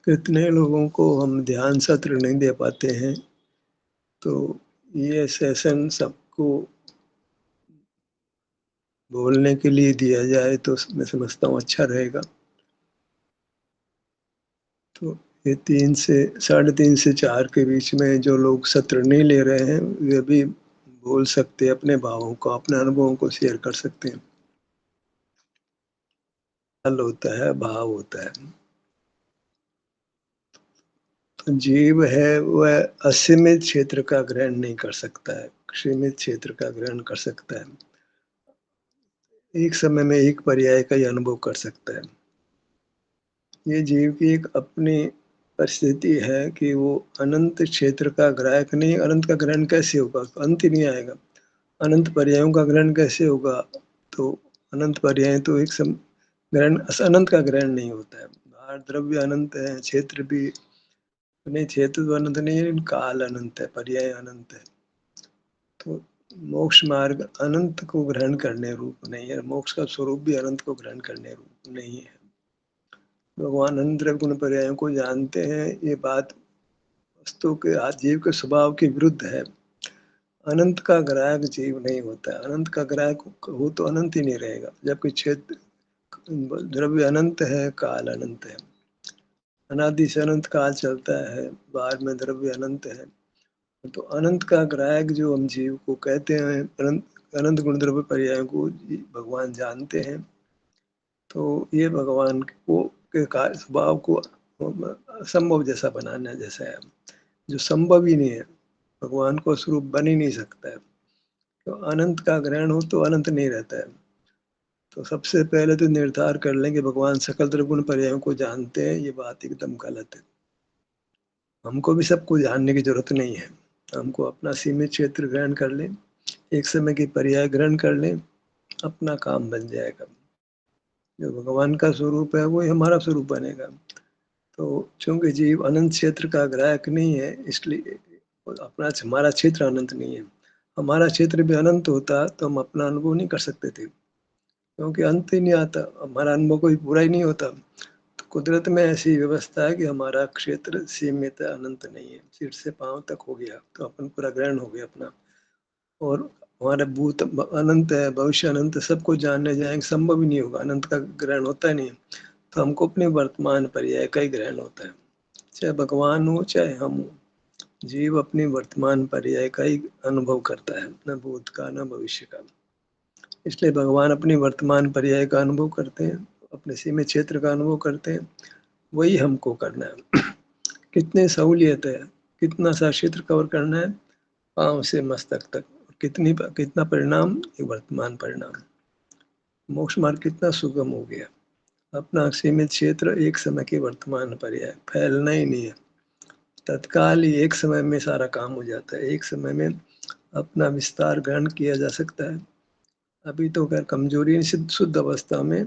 कितने लोगों को हम ध्यान सत्र नहीं दे पाते हैं, तो ये सेशन सबको बोलने के लिए दिया जाए तो मैं समझता हूँ अच्छा रहेगा। तो ये 3 से 3:30 से 4 के बीच में जो लोग सत्र नहीं ले रहे हैं, वे भी बोल सकते हैं, अपने भावों को, अपने अनुभवों को शेयर कर सकते हैं। हल होता है, भाव होता है। तो जीव है वह असीमित क्षेत्र का ग्रहण नहीं कर सकता है, सीमित क्षेत्र का ग्रहण कर सकता है। एक समय में एक पर्याय का ही अनुभव कर सकता है। ये जीव की एक अपनी परिस्थिति है कि वो अनंत क्षेत्र का ग्राहक नहीं। अनंत का ग्रहण कैसे होगा? अंत ही नहीं आएगा। अनंत पर्यायों का ग्रहण कैसे होगा? तो अनंत पर्याय तो एक ग्रहण, अनंत का ग्रहण नहीं होता है। बाहर द्रव्य अनंत है, क्षेत्र भी नहीं, क्षेत्र तो अनंत नहीं है, लेकिन काल अनंत है, पर्याय अनंत है। तो मोक्ष मार्ग अनंत को ग्रहण करने रूप नहीं है। मोक्ष का स्वरूप भी अनंत को ग्रहण करने रूप नहीं है। भगवान अनंत गुण पर्यायों को जानते हैं। ये बात वस्तु के जीव के स्वभाव के विरुद्ध है। अनंत का ग्राहक जीव नहीं होता है। अनंत का ग्राहक हो तो अनंत ही नहीं रहेगा, जबकि क्षेत्र द्रव्य अनंत है, काल अनंत है। अनादि से अनंत काल चलता है, बाहर में द्रव्य अनंत है। तो अनंत का ग्राहक जो हम जीव को कहते हैं, अनंत गुण द्रव्य पर्यायों को भगवान जानते हैं। तो ये भगवान को के स्वभाव को असंभव जैसा बनाना जैसा है, जो संभव ही नहीं है। भगवान को स्वरूप बन ही नहीं सकता है। तो अनंत का ग्रहण हो तो अनंत नहीं रहता है। तो सबसे पहले तो निर्धार कर लें कि भगवान सकल द्रव्य पर्यायों को जानते हैं। ये बात एकदम गलत है। हमको भी सबको जानने की जरूरत नहीं है। हमको अपना सीमित क्षेत्र ग्रहण कर लें, एक समय की पर्याय ग्रहण कर लें, अपना काम बन जाएगा। जो भगवान का स्वरूप है वही हमारा स्वरूप बनेगा। तो चूंकि जीव अनंत क्षेत्र का ग्राहक नहीं है, इसलिए अपना हमारा क्षेत्र अनंत नहीं है। हमारा क्षेत्र भी अनंत होता तो हम अपना अनुभव नहीं कर सकते थे, क्योंकि अंत ही नहीं आता, हमारा अनुभव कोई पूरा ही नहीं होता। तो कुदरत में ऐसी व्यवस्था है कि हमारा क्षेत्र सीमित है, अनंत नहीं है। सिर से पांव तक हो गया तो अपन पूरा ग्रहण हो गया अपना। और हमारा भूत अनंत है, भविष्य अनंत है, सबको जानने जाएंगे, संभव ही नहीं होगा, अनंत का ग्रहण होता ही नहीं। तो हमको अपने वर्तमान पर्याय का ही ग्रहण होता है। चाहे भगवान हो चाहे हम हो, जीव अपनी वर्तमान पर्याय का ही अनुभव करता है, न भूत का न भविष्य का। इसलिए भगवान अपनी वर्तमान पर्याय का अनुभव करते हैं, अपने सीमित क्षेत्र का अनुभव करते हैं। वही हमको करना है। कितनी सहूलियत है, कितना सा क्षेत्र कवर करना है, पांव से मस्तक तक। कितना परिणाम, ये वर्तमान परिणाम। मोक्ष मार्ग कितना सुगम हो गया। अपना सीमित क्षेत्र एक समय के वर्तमान पर्याय, फैलना ही नहीं है। तत्काल ही एक समय में सारा काम हो जाता है। एक समय में अपना विस्तार ग्रहण किया जा सकता है। अभी तो खैर कमजोरी, शुद्ध अवस्था में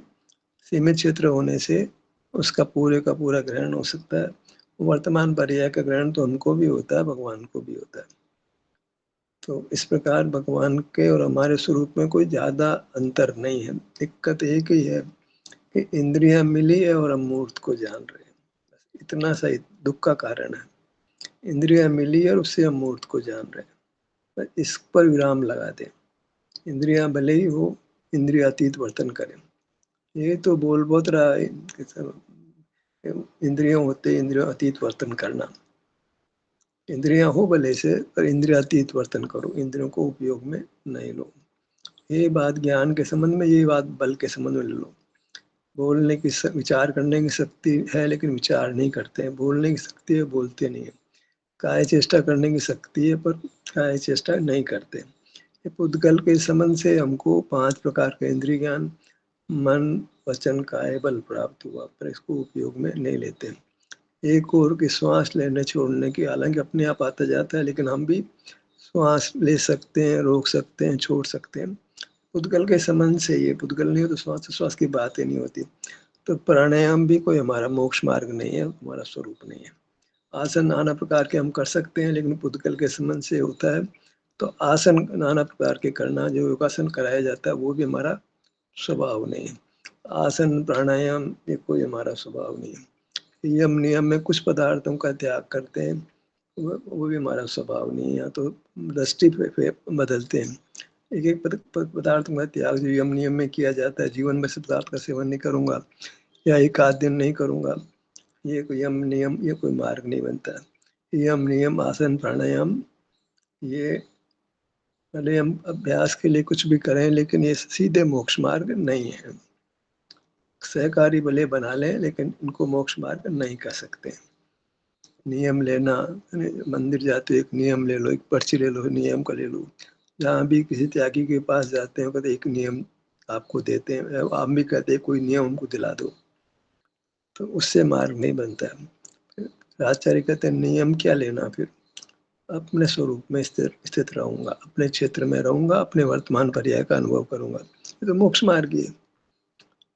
सीमित क्षेत्र होने से उसका पूरे का पूरा ग्रहण हो सकता है। वर्तमान पर्याय का ग्रहण तो हमको भी होता है, भगवान को भी होता है। तो इस प्रकार भगवान के और हमारे स्वरूप में कोई ज्यादा अंतर नहीं है। दिक्कत एक ही है कि इंद्रियां मिली है और हम मूर्त को जान रहे हैं। इतना सा दुख का कारण है। इंद्रियां मिली है और उससे हम मूर्त को जान रहे हैं। इस पर विराम लगा दें। इंद्रियां भले ही हो, इंद्रियातीत वर्तन करें। ये तो बोल बहुत रहा है कि इंद्रियों होते इंद्रियों अतीत वर्तन करना। इंद्रियां हो भले से, पर इंद्रियातीत वर्तन करो, इंद्रियों को उपयोग में नहीं लो। ये बात ज्ञान के संबंध में, ये बात बल के संबंध में ले लो। बोलने की विचार करने की शक्ति है, लेकिन विचार नहीं करते हैं। बोलने की शक्ति है, बोलते नहीं है। काय चेष्टा करने की शक्ति है, पर काय चेष्टा नहीं करते। ये पुद्गल के संबंध से हमको 5 प्रकार के इंद्रिय ज्ञान, मन वचन काय बल प्राप्त हुआ, पर इसको उपयोग में नहीं लेते। एक और की श्वास लेने छोड़ने की, हालांकि अपने आप आता जाता है, लेकिन हम भी श्वास ले सकते हैं, रोक सकते हैं, छोड़ सकते हैं। पुद्गल के संबंध से, ये पुद्गल नहीं हो तो श्वास श्वास की बात ही नहीं होती। तो प्राणायाम भी कोई हमारा मोक्ष मार्ग नहीं है, हमारा स्वरूप नहीं है। आसन नाना प्रकार के हम कर सकते हैं, लेकिन पुद्गल के संबंध से होता है। तो आसन नाना प्रकार के करना, जो योगासन कराया जाता है, वो भी हमारा स्वभाव नहीं है। आसन प्राणायाम ये कोई हमारा स्वभाव नहीं है। यम नियम में कुछ पदार्थों का त्याग करते हैं, वो भी हमारा स्वभाव नहीं है। या तो दृष्टि पे बदलते हैं। एक-एक पदार्थों का त्याग जो यम नियम में किया जाता है, जीवन में इस पदार्थ का सेवन नहीं करूँगा या एक आध दिन नहीं करूँगा, ये कोई यम नियम, ये कोई मार्ग नहीं बनता। यम नियम, आसन, प्राणायाम, ये भले हम अभ्यास के लिए कुछ भी करें, लेकिन ये सीधे मोक्ष मार्ग नहीं है। सहकारी भले बना लें, लेकिन इनको मोक्ष मार्ग नहीं कह सकते। नियम लेना, मंदिर जाते हो एक नियम ले लो, एक पर्ची ले लो, नियम का ले लो। जहाँ भी किसी त्यागी के पास जाते हैं, कहते एक नियम आपको देते हैं, आप भी कहते हैं कोई नियम हमको दिला दो, तो उससे मार्ग नहीं बनता है। आचार्य कहते हैं नियम क्या लेना फिर, अपने स्वरूप में स्थित स्थित रहूँगा, अपने क्षेत्र में रहूँगा, अपने वर्तमान पर्याय का अनुभव करूँगा। ये तो मोक्ष मार्ग ही है।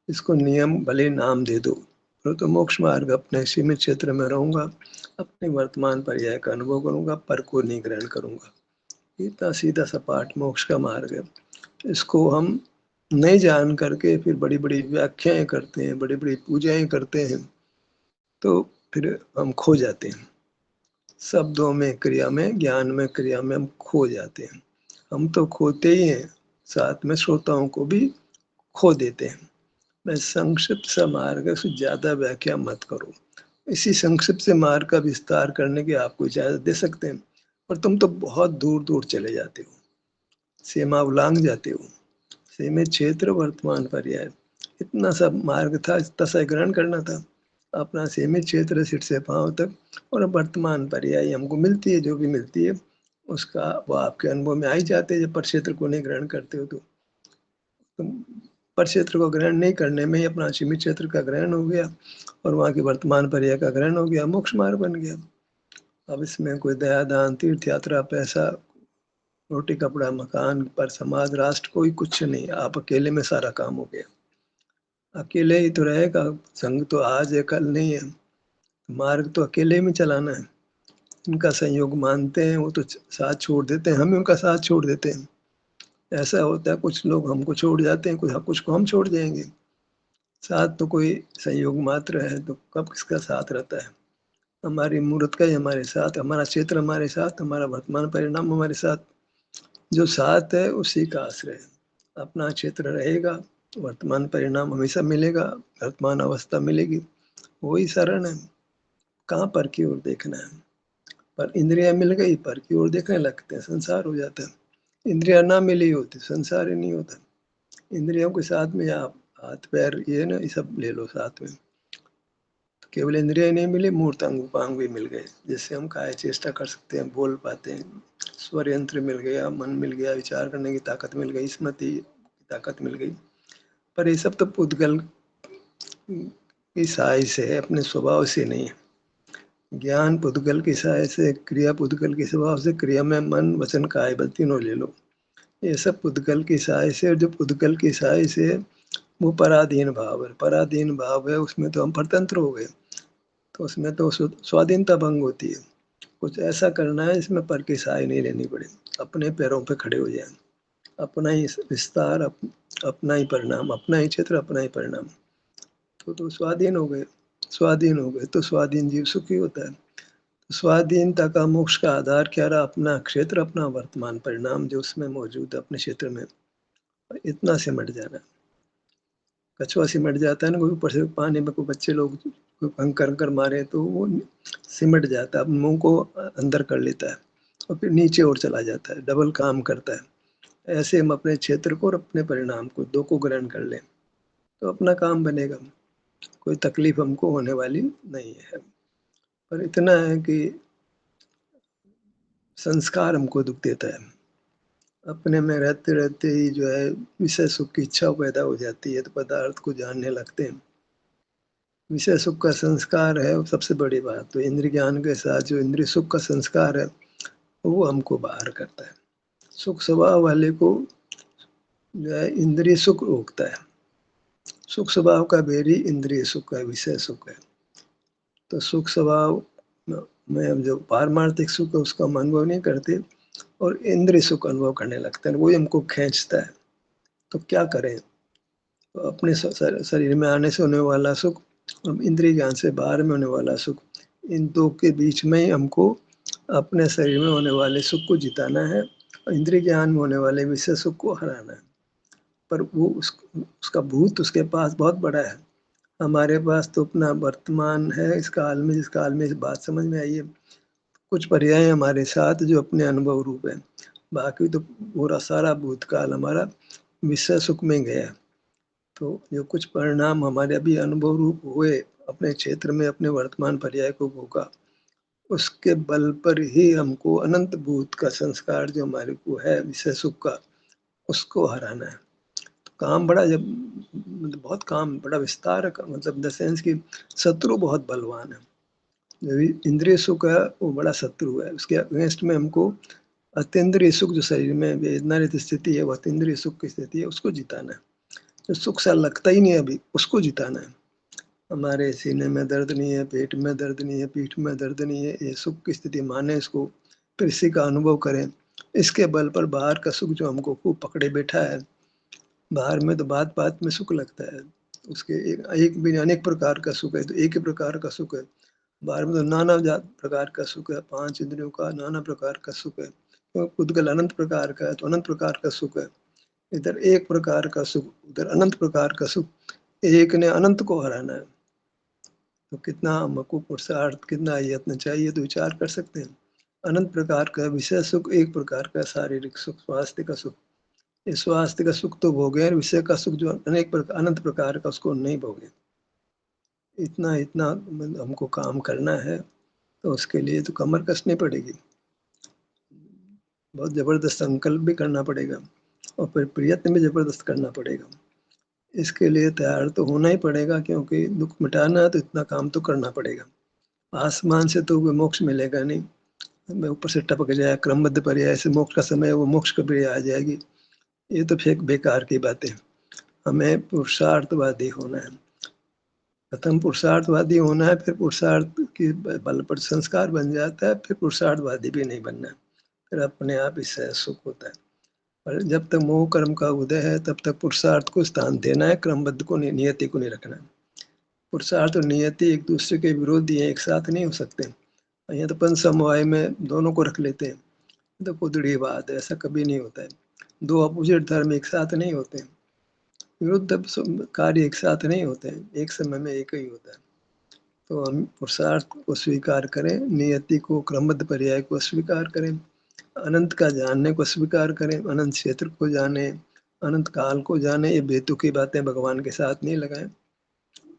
इसको नियम भले नाम दे दो, तो मोक्ष मार्ग, अपने सीमित क्षेत्र में रहूँगा, अपने वर्तमान पर्याय का अनुभव करूँगा, पर को नहीं ग्रहण करूँगा। इतना सीधा सपाट मोक्ष का मार्ग है। इसको हम नहीं जान करके फिर बड़ी-बड़ी व्याख्याएँ करते हैं, बड़ी-बड़ी पूजाएँ करते हैं, तो फिर हम खो जाते हैं। शब्दों में, क्रिया में, ज्ञान में, क्रिया में हम खो जाते हैं। हम तो खोते ही हैं, साथ में श्रोताओं को भी खो देते हैं। मैं संक्षिप्त सा मार्ग है, उससे ज़्यादा व्याख्या मत करो। इसी संक्षिप्त से मार्ग का विस्तार करने की आपको इजाज़त दे सकते हैं, पर तुम तो बहुत दूर-दूर चले जाते हो, सीमा उलांघ जाते हो। सीमित क्षेत्र, वर्तमान पर्याय, इतना सा मार्ग था, इतना सा ग्रहण करना था। अपना सीमित क्षेत्र सिर से पाँव तक, और वर्तमान पर्याय हमको मिलती है, जो भी मिलती है, उसका वो आपके अनुभव में आ ही जाते हैं, जब परिक्षेत्र को नहीं ग्रहण करते हो तो। तुम परिक्षेत्र को ग्रहण नहीं करने में ही अपना सीमित क्षेत्र का ग्रहण हो गया, और वहाँ की वर्तमान पर्याय का ग्रहण हो गया, मोक्ष मार्ग बन गया। अब इसमें कोई दया, दान, तीर्थ यात्रा, पैसा, रोटी, कपड़ा, मकान, पर समाज, राष्ट्र, कोई कुछ नहीं। आप अकेले में सारा काम हो गया। अकेले ही तो रहेगा, संग तो आज है, कल नहीं है। मार्ग तो अकेले में चलाना है। उनका संयोग मानते हैं, वो तो साथ छोड़ देते हैं, हम ही उनका साथ छोड़ देते हैं। ऐसा होता है, कुछ लोग हमको छोड़ जाते हैं, कुछ को हम छोड़ जाएँगे। साथ तो कोई संयोग मात्र है, तो कब किसका साथ रहता है? हमारी मूर्त का ही हमारे साथ, हमारा क्षेत्र हमारे साथ, हमारा वर्तमान परिणाम हमारे साथ। जो साथ है उसी का आश्रय है। अपना क्षेत्र रहेगा, वर्तमान परिणाम हमेशा मिलेगा, वर्तमान अवस्था मिलेगी, वही शरण है। कहाँ पर की ओर देखना है? पर इंद्रियाँ मिल गई, पर की ओर देखने लगते हैं, संसार हो जाता है। इंद्रियाँ ना मिली होती, संसार ही नहीं होता। इंद्रियों के साथ में आप हाथ पैर ये ना, ये सब ले लो साथ में। केवल इंद्रियाँ नहीं मिली, मूर्त अंग उपांग भी मिल गए, जिससे हम काया चेष्टा कर सकते हैं, बोल पाते हैं। स्वर यंत्र मिल गया, मन मिल गया, विचार करने की ताकत मिल गई, स्मृति की ताकत मिल गई। पर ये सब तो पुद्गल की सहाय से है, अपने स्वभाव से नहीं है। ज्ञान पुद्गल की सहाय से, क्रिया पुद्गल के स्वभाव से, क्रिया में मन, वचन, काया, बल तीनों ले लो। ये सब पुद्गल की सहाय से, और जो पुद्गल की सहाय से, वो पराधीन भाव है। पराधीन भाव है, उसमें तो हम परतंत्र हो गए। तो उसमें तो स्वाधीनता भंग होती है। कुछ ऐसा करना है इसमें पर की सहाय नहीं लेनी पड़े, अपने पैरों पे खड़े हो जाएँ। अपना ही विस्तार, अपना ही परिणाम, अपना ही क्षेत्र, अपना ही परिणाम। तो स्वाधीन हो गए। स्वाधीन हो गए तो स्वाधीन जीव सुखी होता है। तो स्वाधीनता का मोक्ष का आधार क्या रहा? अपना क्षेत्र, अपना वर्तमान परिणाम जो उसमें मौजूद है अपने क्षेत्र में, इतना सिमट जाना। कछुआ सिमट जाता है ना, कोई ऊपर से पानी में कोई बच्चे लोग कोई कंकर मारे तो वो सिमट जाता है, मुँह को अंदर कर लेता है और फिर नीचे और चला जाता है, डबल काम करता है। ऐसे हम अपने क्षेत्र को और अपने परिणाम को, 2 को ग्रहण कर लें, तो अपना काम बनेगा। कोई तकलीफ हमको होने वाली नहीं है। पर इतना है कि संस्कार हमको दुःख देता है। अपने में रहते-रहते ही जो है विषय सुख की इच्छा पैदा हो जाती है, तो पदार्थ को जानने लगते हैं। विषय सुख का संस्कार है, वो सबसे बड़ी बात। तो इंद्रिय ज्ञान के साथ जो इंद्रिय सुख का संस्कार है, वो हमको बाहर करता है। सुख स्वभाव वाले को जो है इंद्रिय सुख रोकता है। सुख स्वभाव का बैरी इंद्रिय सुख है, विषय सुख है। तो सुख स्वभाव में जो पारमार्थिक सुख है उसका हम अनुभव नहीं करते, और इंद्रिय सुख अनुभव करने लगते हैं, वही हमको खींचता है। तो क्या करें? तो अपने शरीर में आने से होने वाला सुख और इंद्रिय ज्ञान से बाहर में होने वाला सुख, इन 2 के बीच में ही हमको अपने शरीर में होने वाले सुख को जिताना है और इंद्रिय ज्ञान में होने वाले विषय सुख को हराना है। पर वो उसका भूत उसके पास बहुत बड़ा है। हमारे पास तो अपना वर्तमान है इस काल में, जिस काल में इस बात समझ में आई है। कुछ पर्याय हमारे साथ जो अपने अनुभव रूप है। बाकी तो पूरा सारा भूतकाल हमारा विषय सुख में गया। तो जो कुछ परिणाम हमारे अभी अनुभव रूप हुए, अपने क्षेत्र में अपने वर्तमान पर्याय को भोगा, उसके बल पर ही हमको अनंत भूत का संस्कार जो हमारे को है विषय सुख का, उसको हराना है। तो काम बड़ा जब मतलब बहुत काम बड़ा विस्तार का मतलब द सेंस कि शत्रु बहुत बलवान है। जो भी इंद्रिय सुख है वो बड़ा शत्रु है। उसके अगेंस्ट में हमको अतीन्द्रिय सुख जो शरीर में वेदना रहित स्थिति है, वो अतीन्द्रिय सुख की स्थिति है, उसको जिताना है। जो सुख सा लगता ही नहीं है अभी, उसको जिताना है। हमारे सीने में दर्द नहीं है, पेट में दर्द नहीं है, पीठ में दर्द नहीं है, ये सुख की स्थिति माने इसको, फिर इसी का अनुभव करें। इसके बल पर बाहर का सुख जो हमको खूब पकड़े बैठा है, बाहर में तो बात-बात में सुख लगता है। उसके एक एक भी अनेक प्रकार का सुख है, तो एक ही प्रकार का सुख है। बाहर में तो नाना जात प्रकार का सुख है, 5 इंद्रियों का नाना प्रकार का सुख है। तो उद्गल अनंत प्रकार का है, तो अनंत प्रकार का सुख है। इधर एक प्रकार का सुख, उधर अनंत प्रकार का सुख। एक ने अनंत को हराना है। तो कितना हमको पुरुषार्थ, कितना यत्न चाहिए तो विचार कर सकते हैं। अनंत प्रकार का विषय सुख, एक प्रकार का शारीरिक सुख, स्वास्थ्य का सुख। इस स्वास्थ्य का सुख तो भोगे और विषय का सुख जो अनेक प्रकार अनंत प्रकार का उसको नहीं भोगे। इतना इतना मतलब हमको काम करना है, तो उसके लिए तो कमर कसनी पड़ेगी। बहुत ज़बरदस्त संकल्प भी करना पड़ेगा और फिर प्रयत्न भी ज़बरदस्त करना पड़ेगा। इसके लिए तैयार तो होना ही पड़ेगा क्योंकि दुःख मिटाना है तो इतना काम तो करना पड़ेगा। आसमान से तो कोई मोक्ष मिलेगा नहीं। मैं ऊपर से टपक जाए क्रमबद्ध पर्याय से मोक्ष का समय वो मोक्ष कभी आ जाएगी। ये तो फेक बेकार की बातें। हमें पुरुषार्थवादी होना है। प्रथम पुरुषार्थवादी होना है, फिर पुरुषार्थ के बल पर संस्कार बन जाता है, फिर पुरुषार्थवादी भी नहीं बनना है। फिर अपने आप ही सह सुख होता है। पर जब तक मोह कर्म का उदय है, तब तक पुरुषार्थ को स्थान देना है, क्रमबद्ध को नहीं, नियति को नहीं रखना है। पुरुषार्थ और नियति एक दूसरे के विरोधी हैं, एक साथ नहीं हो सकते। यहाँ तो पंच समवाय में दोनों को रख लेते हैं। तो कुदड़ी बात है, ऐसा कभी नहीं होता है। दो अपोजिट धर्म एक साथ नहीं होते हैं। विरुद्ध कार्य एक साथ नहीं होते हैं, एक समय में एक ही होता है। तो हम पुरुषार्थ को स्वीकार करें, नियति को, क्रमबद्ध पर्याय को स्वीकार करें, अनंत का जानने को स्वीकार करें, अनंत क्षेत्र को जाने, अनंत काल को जाने। ये बेतुकी बातें भगवान के साथ नहीं लगाएं।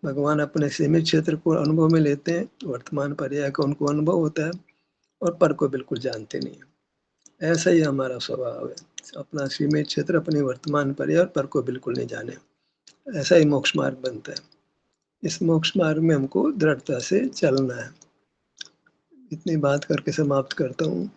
भगवान अपने सीमित क्षेत्र को अनुभव में लेते हैं, वर्तमान पर्याय का उनको अनुभव होता है और पर को बिल्कुल जानते नहीं है। ऐसा ही हमारा स्वभाव है, अपना सीमित क्षेत्र, अपनी वर्तमान पर्याय और पर को बिल्कुल नहीं जाने। ऐसा ही मोक्ष मार्ग बनता है। इस मोक्ष मार्ग में हमको दृढ़ता से चलना है। इतनी बात करके समाप्त करता हूँ।